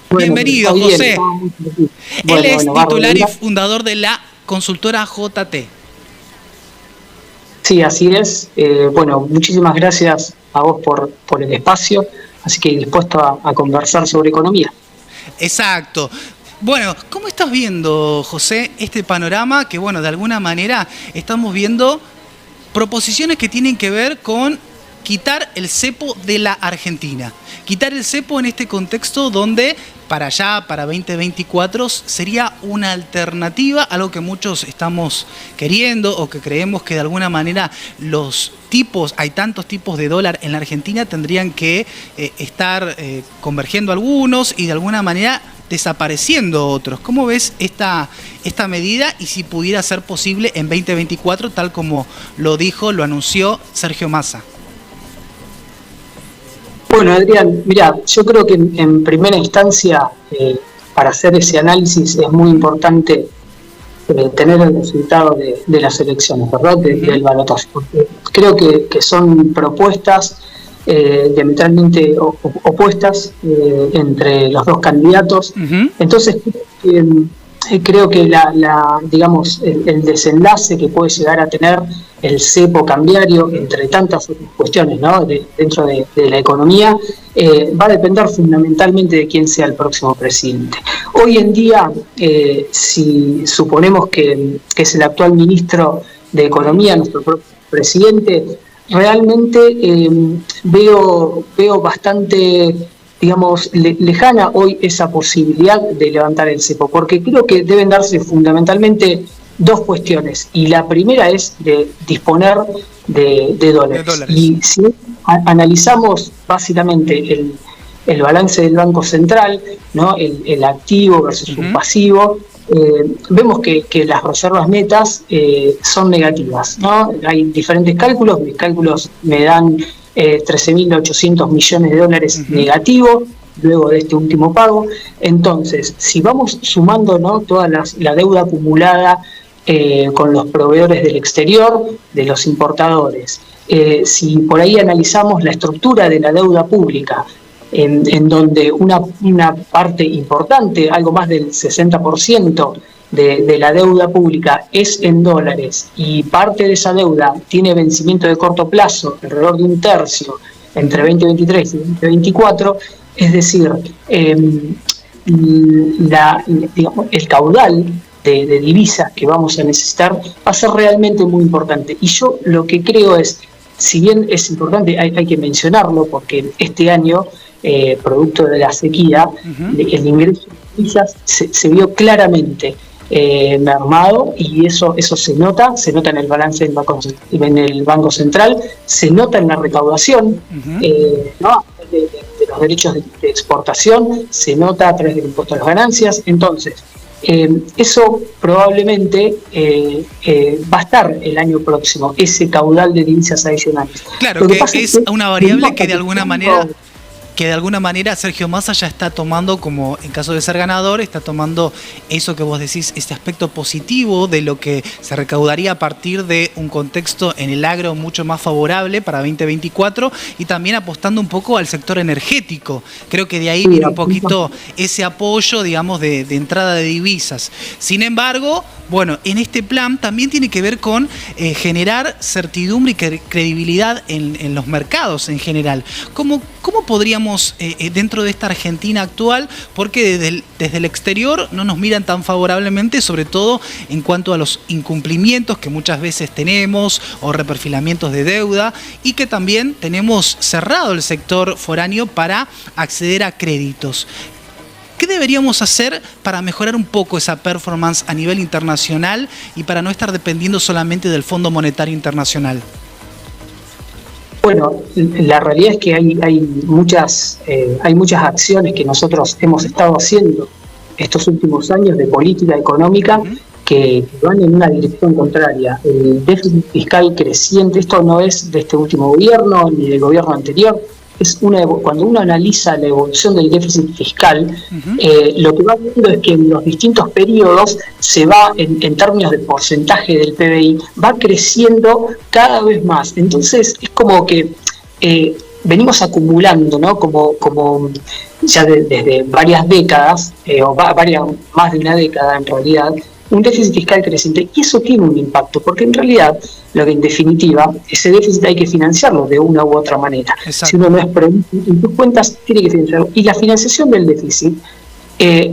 Bueno, Bienvenido, está bien, José. estaba muy feliz. Él Bueno, es bueno, titular y bárbaro. fundador de la consultora JT. Sí, así es. Bueno, muchísimas gracias a vos por el espacio, así que dispuesto a conversar sobre economía. Exacto. Bueno, ¿cómo estás viendo, José, este panorama que, bueno, de alguna manera estamos viendo proposiciones que tienen que ver con quitar el cepo de la Argentina? Quitar el cepo en este contexto donde para allá, para 2024, sería una alternativa, algo que muchos estamos queriendo o que creemos que de alguna manera hay tantos tipos de dólar en la Argentina, tendrían que estar convergiendo algunos y de alguna manera desapareciendo otros. ¿Cómo ves esta medida y si pudiera ser posible en 2024, tal como lo anunció Sergio Massa? Bueno, Adrián, mira, yo creo que en primera instancia, para hacer ese análisis es muy importante tener el resultado de las elecciones, ¿verdad? Del balotaje. Porque creo que son propuestas diametralmente opuestas entre los dos candidatos. Entonces, creo que digamos, el desenlace que puede llegar a tener el cepo cambiario, entre tantas otras cuestiones, ¿no? Dentro de la economía, va a depender fundamentalmente de quién sea el próximo presidente. Hoy en día, si suponemos que es el actual ministro de Economía, nuestro propio presidente, realmente veo bastante, digamos, lejana hoy esa posibilidad de levantar el cepo, porque creo que deben darse fundamentalmente dos cuestiones, y la primera es de disponer de dólares. Y si analizamos básicamente el balance del Banco Central, ¿no? El activo versus un pasivo, vemos que las reservas netas son negativas, ¿no? Hay diferentes cálculos, mis cálculos me dan 13.800 millones de dólares negativos luego de este último pago. Entonces, si vamos sumando, ¿no?, toda la deuda acumulada con los proveedores del exterior, de los importadores, si por ahí analizamos la estructura de la deuda pública, en donde una parte importante, algo más del 60% de la deuda pública es en dólares, y parte de esa deuda tiene vencimiento de corto plazo, alrededor de un tercio, entre 2023 y 2024, es decir, digamos, el caudal de divisas que vamos a necesitar va a ser realmente muy importante. Y yo lo que creo es, si bien es importante, hay que mencionarlo, porque este año, producto de la sequía, el ingreso de divisas se vio claramente mermado, y eso se nota en el balance en el Banco Central, se nota en la recaudación, ¿no?, de los derechos de exportación, se nota a través del impuesto a las ganancias. Entonces, eso probablemente va a estar el año próximo, ese caudal de divisas adicionales. Claro, que es una variable que de alguna manera Sergio Massa ya está tomando, como en caso de ser ganador, está tomando eso que vos decís, este aspecto positivo de lo que se recaudaría a partir de un contexto en el agro mucho más favorable para 2024, y también apostando un poco al sector energético. Creo que de ahí viene un poquito ese apoyo, digamos, de entrada de divisas. Sin embargo, bueno, en este plan también tiene que ver con generar certidumbre y credibilidad en los mercados en general. ¿Cómo podríamos, dentro de esta Argentina actual, porque desde el exterior no nos miran tan favorablemente, sobre todo en cuanto a los incumplimientos que muchas veces tenemos, o reperfilamientos de deuda, y que también tenemos cerrado el sector foráneo para acceder a créditos? ¿Qué deberíamos hacer para mejorar un poco esa performance a nivel internacional y para no estar dependiendo solamente del Fondo Monetario Internacional? Bueno, la realidad es que hay muchas acciones que nosotros hemos estado haciendo estos últimos años de política económica que van en una dirección contraria. El déficit fiscal creciente, esto no es de este último gobierno ni del gobierno anterior, cuando uno analiza la evolución del déficit fiscal, lo que va viendo es que en los distintos periodos se va, en términos de porcentaje del PBI, va creciendo cada vez más. Entonces es como que venimos acumulando, ¿no?, como desde varias décadas, más de una década en realidad, un déficit fiscal creciente, y eso tiene un impacto, porque en realidad, lo que en definitiva, ese déficit hay que financiarlo de una u otra manera. Exacto. Si uno no es en tus cuentas, tiene que financiarlo. Y la financiación del déficit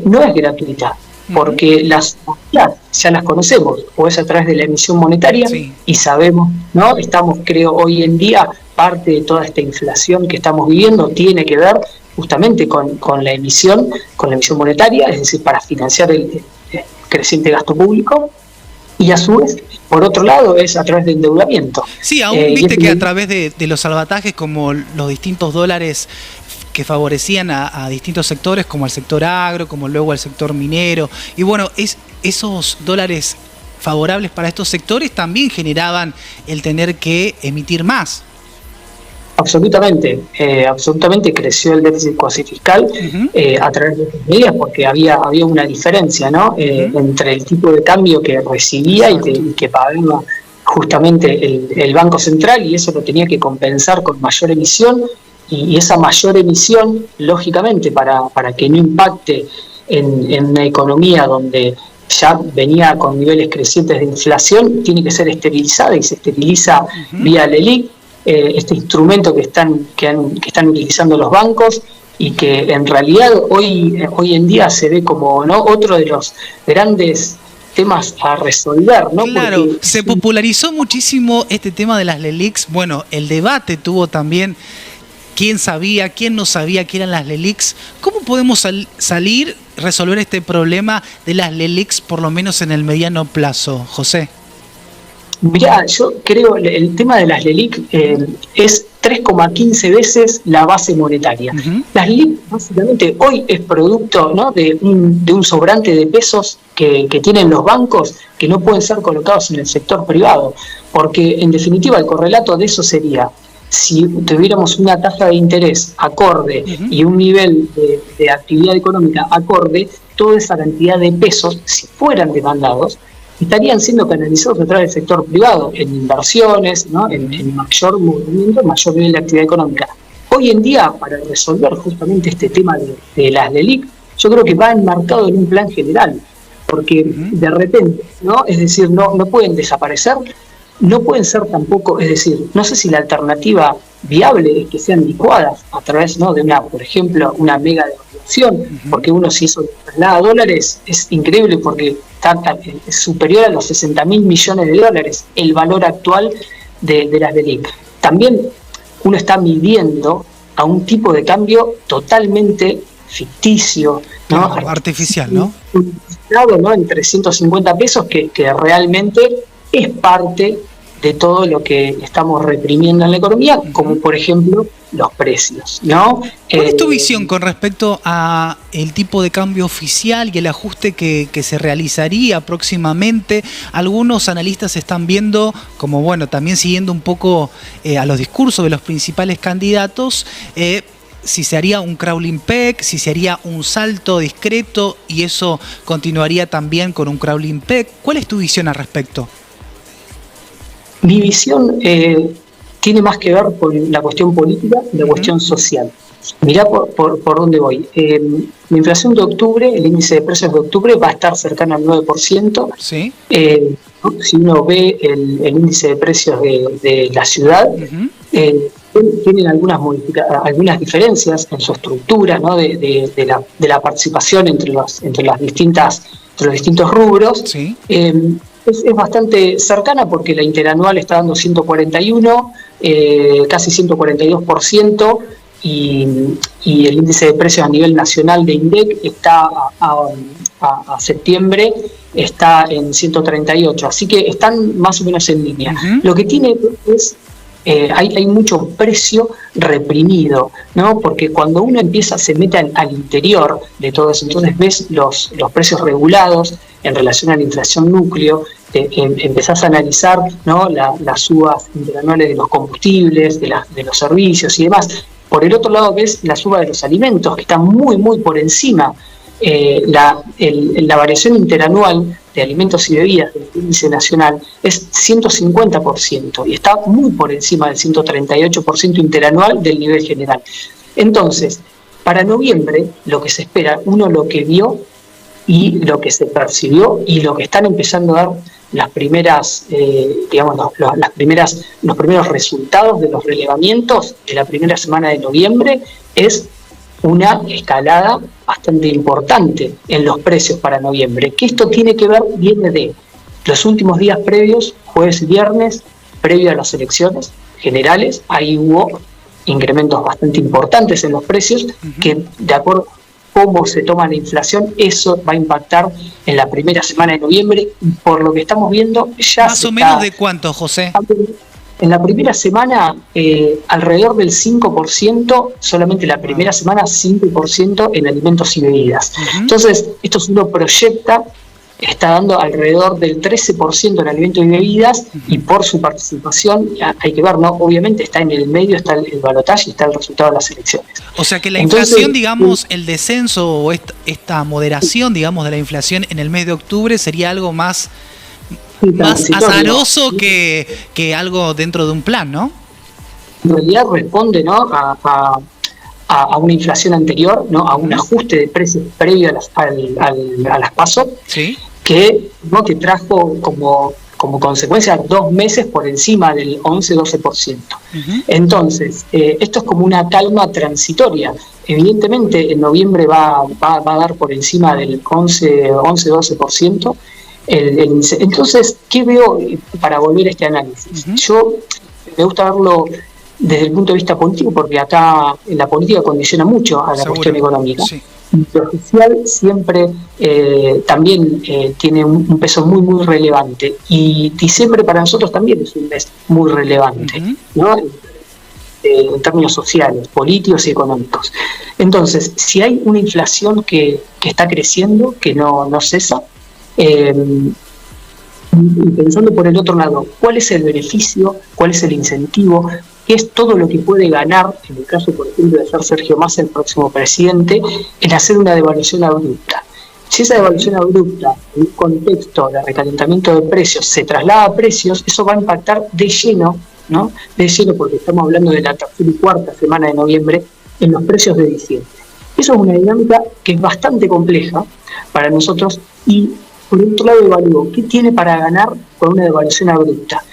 no es gratuita, porque las ya las conocemos, o es a través de la emisión monetaria, Sí. y sabemos, ¿no? Estamos, creo, hoy en día, parte de toda esta inflación que estamos viviendo tiene que ver justamente con la emisión monetaria, es decir, para financiar el creciente gasto público, y a su vez, por otro lado, es a través de endeudamiento. Sí, aún viste que a través de los salvatajes, como los distintos dólares que favorecían a distintos sectores, como al sector agro, como luego al sector minero, y bueno, esos dólares favorables para estos sectores también generaban el tener que emitir más. Absolutamente creció el déficit cuasi fiscal a través de estas medidas, porque había una diferencia, ¿no? Entre el tipo de cambio que recibía y que pagaba justamente el Banco Central, y eso lo tenía que compensar con mayor emisión, y esa mayor emisión, lógicamente, para que no impacte en una economía donde ya venía con niveles crecientes de inflación, tiene que ser esterilizada, y se esteriliza vía LELIQ, este instrumento que están utilizando los bancos, y que en realidad hoy en día se ve como, ¿no?, otro de los grandes temas a resolver, ¿no? Claro, porque se popularizó muchísimo este tema de las LELIQs. Bueno, el debate tuvo también quién sabía, quién no sabía qué eran las LELIQs. ¿Cómo podemos resolver este problema de las LELIQs, por lo menos en el mediano plazo, José? Mirá, yo creo el tema de las LELIQ es 3,15 veces la base monetaria. Las LELIQ básicamente hoy es producto, ¿no?, de un sobrante de pesos que tienen los bancos, que no pueden ser colocados en el sector privado, porque en definitiva el correlato de eso sería: si tuviéramos una tasa de interés acorde y un nivel de actividad económica acorde, toda esa cantidad de pesos, si fueran demandados, estarían siendo canalizados a través del sector privado, en inversiones, ¿no?, en mayor movimiento, mayor nivel de actividad económica. Hoy en día, para resolver justamente este tema de las LELIQ, yo creo que va enmarcado en un plan general, porque de repente, ¿no?, es decir, no pueden desaparecer, no pueden ser tampoco, es decir, no sé si la alternativa viable es que sean licuadas a través, ¿no?, de por ejemplo, una mega devaluación, porque uno, si eso traslada a dólares, es increíble, porque es superior a los 60.000 millones de dólares el valor actual de las LELIQ. También uno está midiendo a un tipo de cambio totalmente ficticio, ¿no?, claro, artificial, ¿no? ¿no?, en 350 pesos, que realmente es parte de todo lo que estamos reprimiendo en la economía, como por ejemplo los precios, ¿no? ¿Cuál es tu visión con respecto a el tipo de cambio oficial y el ajuste que se realizaría próximamente? Algunos analistas están viendo, como bueno, también siguiendo un poco a los discursos de los principales candidatos, si se haría un crawling peg, si se haría un salto discreto y eso continuaría también con un crawling peg. ¿Cuál es tu visión al respecto? Mi visión tiene más que ver con la cuestión política y la cuestión social. Mirá por dónde voy. La inflación de octubre, el índice de precios de octubre, va a estar cercano al 9%. ¿Sí? Si uno ve el índice de precios de la ciudad, tienen algunas diferencias en su estructura, ¿no?, de la participación entre los distintos rubros. Sí. Es bastante cercana, porque la interanual está dando 141, casi 142%, y el índice de precios a nivel nacional de INDEC está a septiembre está en 138, así que están más o menos en línea. Lo que tiene es hay mucho precio reprimido, ¿no? Porque cuando uno se mete al interior de todo eso, entonces ves los precios regulados en relación a la inflación núcleo, empezás a analizar, ¿no?, las subas interanuales de los combustibles, de los servicios y demás. Por el otro lado ves la suba de los alimentos, que está muy, muy por encima. La variación interanual de alimentos y bebidas del índice nacional es 150%, y está muy por encima del 138% interanual del nivel general. Entonces, Para noviembre, lo que se espera, uno lo que vio y lo que se percibió y lo que están empezando a dar las primeras, los primeros resultados de los relevamientos de la primera semana de noviembre es una escalada bastante importante en los precios para noviembre, que esto viene de los últimos días previos, jueves y viernes, previo a las elecciones generales, ahí hubo incrementos bastante importantes en los precios, que de acuerdo a cómo se toma la inflación, eso va a impactar en la primera semana de noviembre, y por lo que estamos viendo ya ¿Más o menos de cuánto, José? En la primera semana, alrededor del 5%, solamente la primera semana 5% en alimentos y bebidas. Entonces, esto si uno proyecta, está dando alrededor del 13% en alimentos y bebidas, y por su participación, hay que ver, ¿no? Obviamente está en el medio, está el balotaje y está el resultado de las elecciones. O sea que la inflación, digamos, el descenso o esta moderación, digamos, de la inflación en el mes de octubre sería algo más azaroso que algo dentro de un plan, ¿no? En realidad responde, ¿no?, a una inflación anterior, ¿no?, a un ajuste de precios previo a las PASO, ¿sí?, que trajo como consecuencia 2 meses por encima del 11-12%. Entonces, esto es como una calma transitoria. Evidentemente, en noviembre va a dar por encima del 11-12%. Entonces, ¿qué veo para volver a este análisis? Yo me gusta verlo desde el punto de vista político, porque acá la política condiciona mucho a la cuestión económica. Sí. Lo social siempre también tiene un peso muy, muy relevante. Y diciembre para nosotros también es un mes muy relevante, ¿no?, en términos sociales, políticos y económicos. Entonces, si hay una inflación que está creciendo, que no cesa, y pensando por el otro lado, ¿cuál es el beneficio? ¿Cuál es el incentivo? ¿Qué es todo lo que puede ganar, en el caso, por ejemplo, de ser Sergio Massa el próximo presidente, en hacer una devaluación abrupta? Si esa devaluación abrupta, en un contexto de recalentamiento de precios, se traslada a precios, eso va a impactar de lleno, ¿no?, de lleno, porque estamos hablando de la tercera y cuarta semana de noviembre, en los precios de diciembre. Eso es una dinámica que es bastante compleja para nosotros, y por otro lado evalúo qué tiene para ganar con una devaluación abrupta.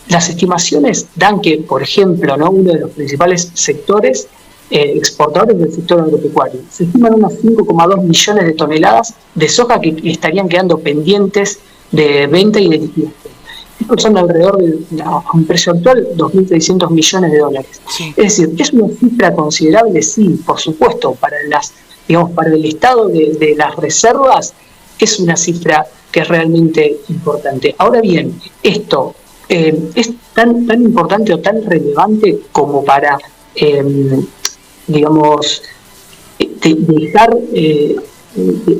Las estimaciones dan que, por ejemplo, ¿no?, uno de los principales sectores exportadores del sector agropecuario, se estiman unos 5,2 millones de toneladas de soja que estarían quedando pendientes de venta y de liquidación. Estos son alrededor a un precio actual, 2.600 millones de dólares. Sí. Es decir, ¿es una cifra considerable? Sí, por supuesto. Para el estado de las reservas, es una cifra que es realmente importante. Ahora bien, esto es tan importante o tan relevante como para,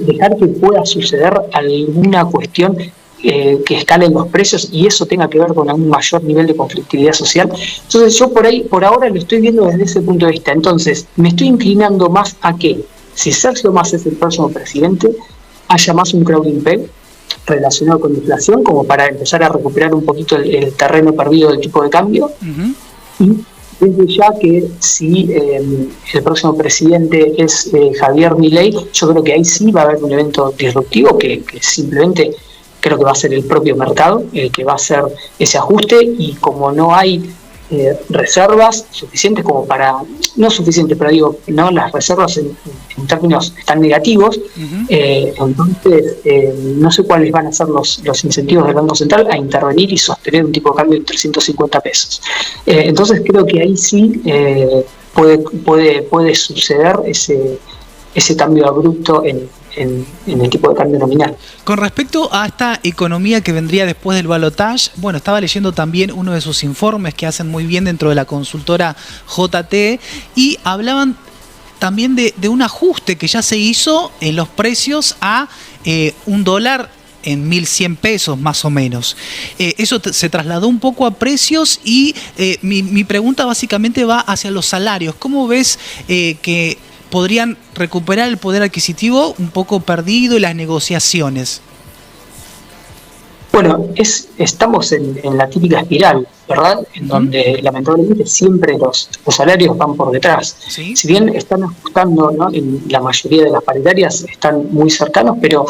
dejar que pueda suceder alguna cuestión que escalen los precios y eso tenga que ver con un mayor nivel de conflictividad social. Entonces yo por ahora lo estoy viendo desde ese punto de vista. Entonces me estoy inclinando más a que, si Sergio Massa es el próximo presidente, haya más un crowding peg relacionado con inflación, como para empezar a recuperar un poquito el terreno perdido del tipo de cambio. Y desde ya que si el próximo presidente es Javier Milei, yo creo que ahí sí va a haber un evento disruptivo que simplemente creo que va a ser el propio mercado el que va a hacer ese ajuste, y como no hay reservas suficientes como para, no suficientes, pero digo, no, las reservas en términos están negativos, entonces no sé cuáles van a ser los incentivos del Banco Central a intervenir y sostener un tipo de cambio de 350 pesos. Entonces creo que ahí sí puede suceder ese cambio abrupto en el tipo de cambio nominal. Con respecto a esta economía que vendría después del balotaje, bueno, estaba leyendo también uno de sus informes que hacen muy bien dentro de la consultora JT, y hablaban también de un ajuste que ya se hizo en los precios a $1 en 1.100 pesos más o menos. Eso se trasladó un poco a precios, y mi pregunta básicamente va hacia los salarios. ¿Cómo ves que podrían recuperar el poder adquisitivo un poco perdido y las negociaciones? Bueno, estamos en la típica espiral, ¿verdad? En donde lamentablemente siempre los salarios van por detrás. ¿Sí? Si bien están ajustando, ¿no? En la mayoría de las paritarias están muy cercanos, pero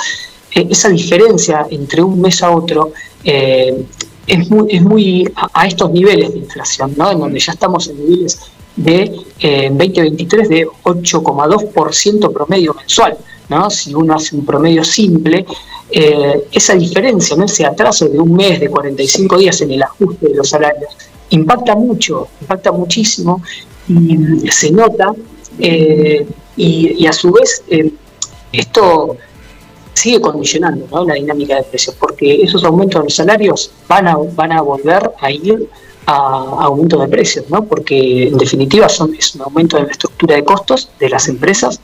esa diferencia entre un mes a otro es muy a estos niveles de inflación, ¿no? En donde ya estamos en niveles de 2023 de 8,2% promedio mensual, ¿no? Si uno hace un promedio simple, esa diferencia, ¿no? Ese atraso de un mes, de 45 días en el ajuste de los salarios, impacta muchísimo y se nota, y a su vez esto sigue condicionando, ¿no? La dinámica de precios, porque esos aumentos de los salarios van a volver a ir a aumento de precios, ¿no? Porque en definitiva es un aumento de la estructura de costos de las empresas,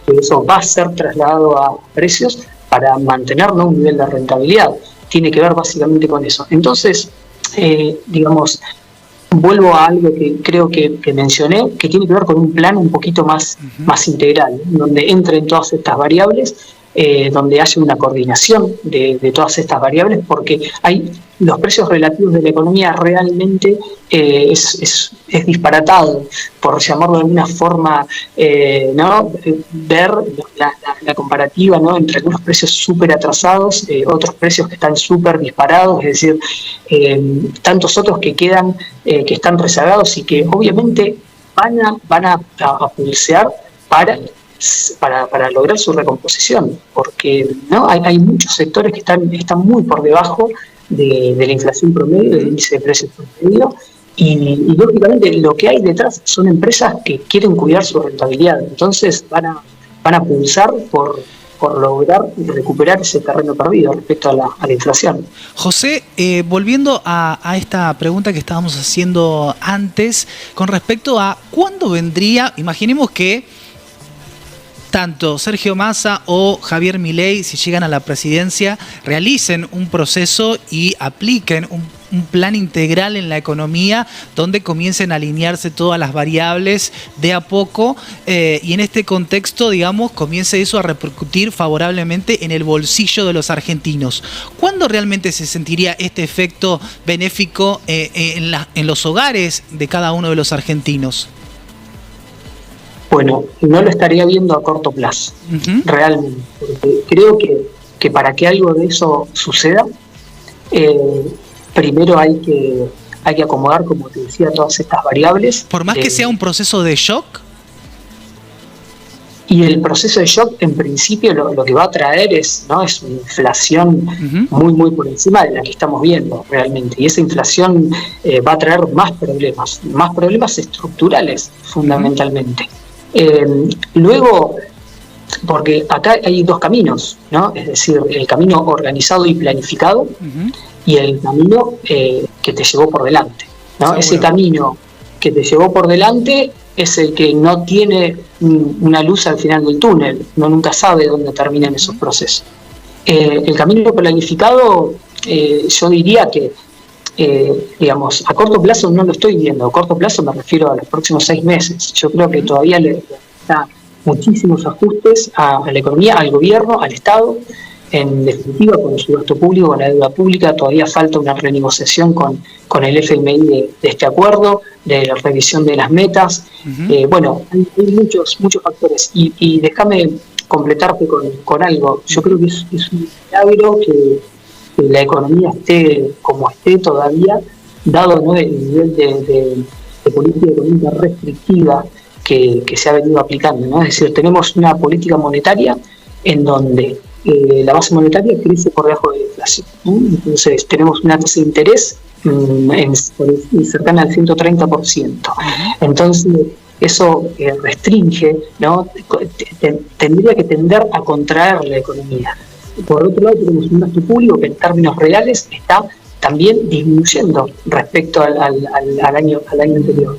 que eso va a ser trasladado a precios para mantener, ¿no? Un nivel de rentabilidad. Tiene que ver básicamente con eso. Entonces, digamos, vuelvo a algo que creo que mencioné, que tiene que ver con un plan un poquito más integral, donde entren todas estas variables, donde haya una coordinación de todas estas variables, porque hay los precios relativos de la economía realmente es disparatado, por llamarlo de alguna forma, ¿no? Ver la comparativa, ¿no? Entre algunos precios súper atrasados, otros precios que están súper disparados, es decir, tantos otros que quedan, que están rezagados y que obviamente van a pulsear para lograr su recomposición, porque no hay muchos sectores que están muy por debajo de la inflación promedio, del índice de precios promedio, y lógicamente lo que hay detrás son empresas que quieren cuidar su rentabilidad, entonces van a pulsar por lograr recuperar ese terreno perdido respecto a la inflación. José, volviendo a esta pregunta que estábamos haciendo antes, con respecto a cuándo vendría, imaginemos que tanto Sergio Massa o Javier Milei, si llegan a la presidencia, realicen un proceso y apliquen un plan integral en la economía donde comiencen a alinearse todas las variables de a poco, y en este contexto, digamos, comience eso a repercutir favorablemente en el bolsillo de los argentinos. ¿Cuándo realmente se sentiría este efecto benéfico en los hogares de cada uno de los argentinos? Bueno, no lo estaría viendo a corto plazo, realmente, porque creo que para que algo de eso suceda, primero hay que acomodar, como te decía, todas estas variables. Por más que sea un proceso de shock. Y el proceso de shock, en principio, lo que va a traer es una inflación muy por encima de la que estamos viendo realmente. Y esa inflación va a traer más problemas estructurales, fundamentalmente. Luego, porque acá hay dos caminos, ¿no? Es decir, el camino organizado y planificado y el camino que te llevó por delante, ¿no? Seguro. Ese camino que te llevó por delante es el que no tiene una luz al final del túnel, uno nunca sabe dónde terminan esos procesos. El camino planificado, yo diría que digamos, a corto plazo no lo estoy viendo. A corto plazo me refiero a los próximos 6 meses. Yo creo que todavía le da muchísimos ajustes a la economía, al gobierno, al Estado. En definitiva, con el gasto público, con la deuda pública, todavía falta una renegociación con el FMI de este acuerdo, de la revisión de las metas. Bueno, hay muchos factores. Y déjame completarte con algo. Yo creo que es un milagro que la economía esté como esté todavía, dado, ¿no? El nivel de política económica restrictiva que se ha venido aplicando, ¿no? Es decir, tenemos una política monetaria en donde la base monetaria crece por debajo de la inflación, ¿no? Entonces tenemos una tasa de interés cercana al 130%. Entonces eso restringe, ¿no? Tendría que tender a contraer la economía. Por otro lado, tenemos un gasto público que en términos reales está también disminuyendo respecto al año anterior.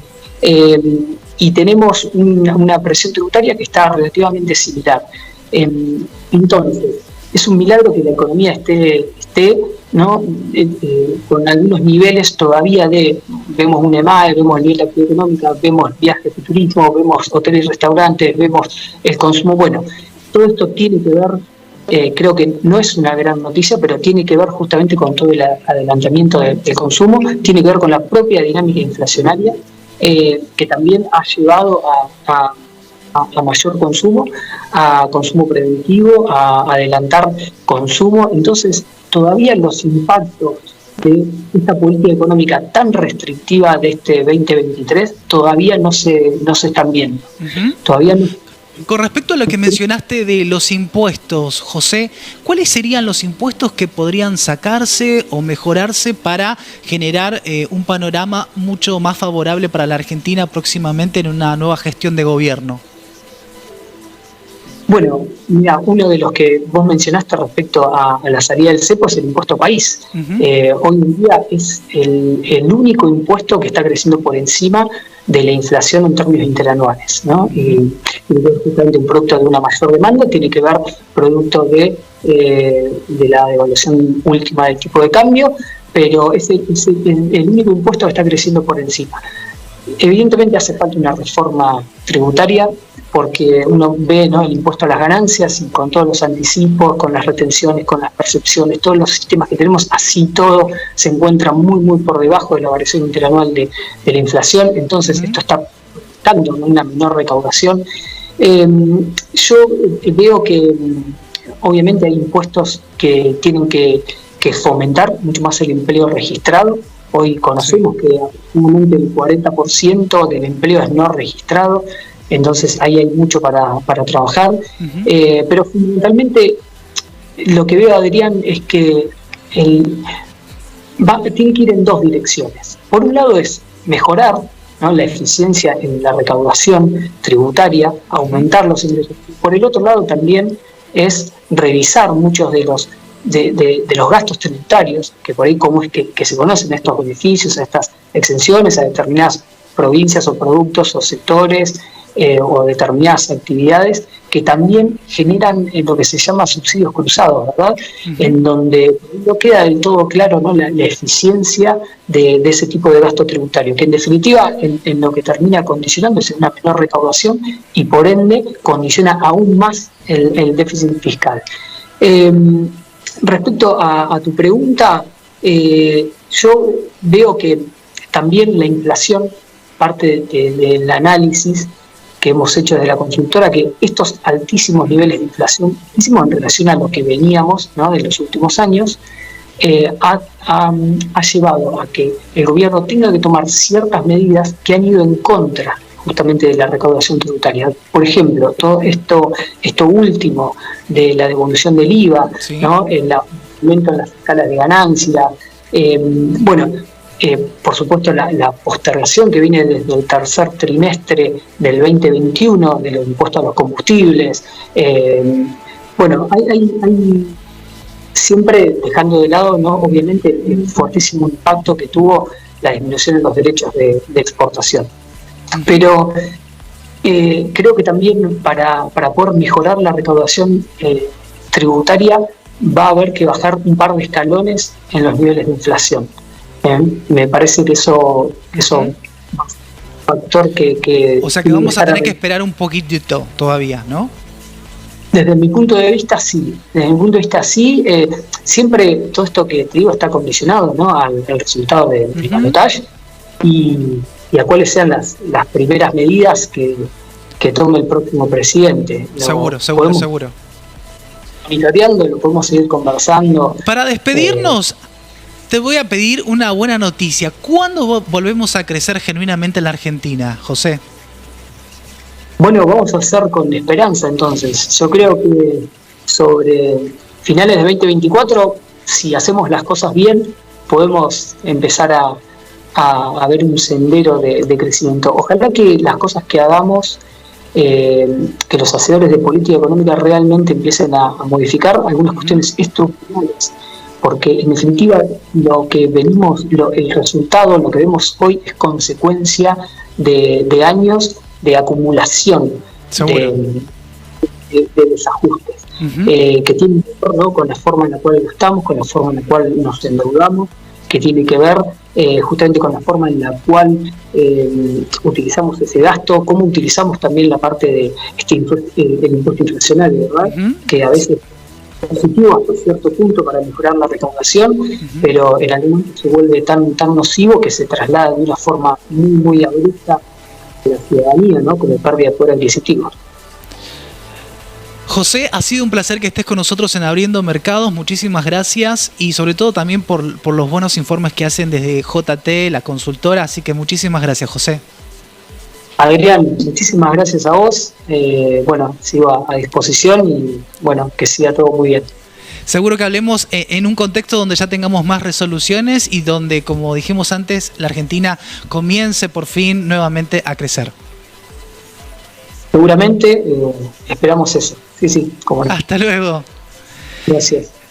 Y tenemos una presión tributaria que está relativamente similar. Entonces, es un milagro que la economía esté ¿no? Con algunos niveles todavía vemos un EMAE, vemos el nivel de actividad económica, vemos viajes de turismo, vemos hoteles y restaurantes, vemos el consumo. Bueno, todo esto tiene que ver creo que no es una gran noticia, pero tiene que ver justamente con todo el adelantamiento del consumo, tiene que ver con la propia dinámica inflacionaria, que también ha llevado a mayor consumo, a consumo preventivo, a adelantar consumo. Entonces, todavía los impactos de esta política económica tan restrictiva de este 2023 todavía no se están viendo. Todavía no. Con respecto a lo que mencionaste de los impuestos, José, ¿cuáles serían los impuestos que podrían sacarse o mejorarse para generar un panorama mucho más favorable para la Argentina próximamente en una nueva gestión de gobierno? Bueno, mira, uno de los que vos mencionaste respecto a la salida del cepo es el impuesto país. Hoy en día es el único impuesto que está creciendo por encima de la inflación en términos interanuales, ¿no? Y es justamente un producto de una mayor demanda, tiene que ver producto de la devaluación última del tipo de cambio, pero es el único impuesto que está creciendo por encima. Evidentemente hace falta una reforma tributaria, porque uno ve, ¿no?, el impuesto a las ganancias y con todos los anticipos, con las retenciones, con las percepciones, todos los sistemas que tenemos, así todo se encuentra muy, muy por debajo de la variación interanual de la inflación. Entonces esto está dando una menor recaudación. Yo veo que obviamente hay impuestos que tienen que fomentar mucho más el empleo registrado. Hoy conocemos que aproximadamente el 40% del empleo es no registrado, entonces ahí hay mucho para trabajar. Pero fundamentalmente lo que veo, Adrián, es que tiene que ir en dos direcciones. Por un lado es mejorar, ¿no?, la eficiencia en la recaudación tributaria, aumentar los ingresos. Por el otro lado también es revisar muchos de los gastos tributarios, que por ahí cómo es que se conocen estos beneficios, a estas exenciones a determinadas provincias o productos o sectores o determinadas actividades que también generan lo que se llama subsidios cruzados, ¿verdad? En donde no queda del todo claro, ¿no?, la eficiencia de ese tipo de gasto tributario, que en definitiva en lo que termina condicionando es una menor recaudación y por ende condiciona aún más el déficit fiscal. Respecto a tu pregunta, yo veo que también la inflación, parte del análisis que hemos hecho desde la consultora, que estos altísimos niveles de inflación, altísimos en relación a lo que veníamos, ¿no?, de los últimos años, ha llevado a que el gobierno tenga que tomar ciertas medidas que han ido en contra justamente de la recaudación tributaria. Por ejemplo, todo esto último de la devolución del IVA, sí, ¿no?, el aumento en las escalas de ganancia, por supuesto la postergación que viene desde el tercer trimestre del 2021 de los impuestos a los combustibles. Hay siempre dejando de lado, ¿no?, obviamente el fortísimo impacto que tuvo la disminución en los derechos de exportación. Pero creo que también para poder mejorar la recaudación tributaria va a haber que bajar un par de escalones en los niveles de inflación. Me parece que eso es un factor que... O sea que vamos a tener que esperar un poquitito todavía, ¿no? Desde mi punto de vista, sí. Siempre todo esto que te digo está condicionado, ¿no?, al resultado del balotaje y a cuáles sean las primeras medidas que tome el próximo presidente. Seguro. Monitoreando, lo podemos seguir conversando. Para despedirnos, te voy a pedir una buena noticia. ¿Cuándo volvemos a crecer genuinamente en la Argentina, José? Bueno, vamos a hacer con esperanza entonces. Yo creo que sobre finales de 2024, si hacemos las cosas bien, podemos empezar a ver un sendero de crecimiento. Ojalá que las cosas que hagamos, que los hacedores de política económica realmente empiecen a modificar algunas cuestiones estructurales, porque en definitiva el resultado, lo que vemos hoy es consecuencia de años de acumulación de desajustes, que tienen que ver, ¿no?, con la forma en la cual gastamos, con la forma en la cual nos endeudamos, que tiene que ver justamente con la forma en la cual utilizamos ese gasto, cómo utilizamos también la parte de el impuesto inflacionario, ¿verdad? Que a veces positivo hasta cierto punto para mejorar la recaudación, pero el alimento se vuelve tan nocivo que se traslada de una forma muy abrupta a la ciudadanía, ¿no? Como pérdida de poder adquisitivo. José, ha sido un placer que estés con nosotros en Abriendo Mercados, muchísimas gracias y sobre todo también por los buenos informes que hacen desde JT, la consultora, así que muchísimas gracias, José. Adrián, muchísimas gracias a vos, bueno, sigo a disposición y bueno, que siga todo muy bien. Seguro que hablemos en un contexto donde ya tengamos más resoluciones y donde, como dijimos antes, la Argentina comience por fin nuevamente a crecer. Seguramente esperamos eso. Sí, cómo no. Hasta luego. Gracias.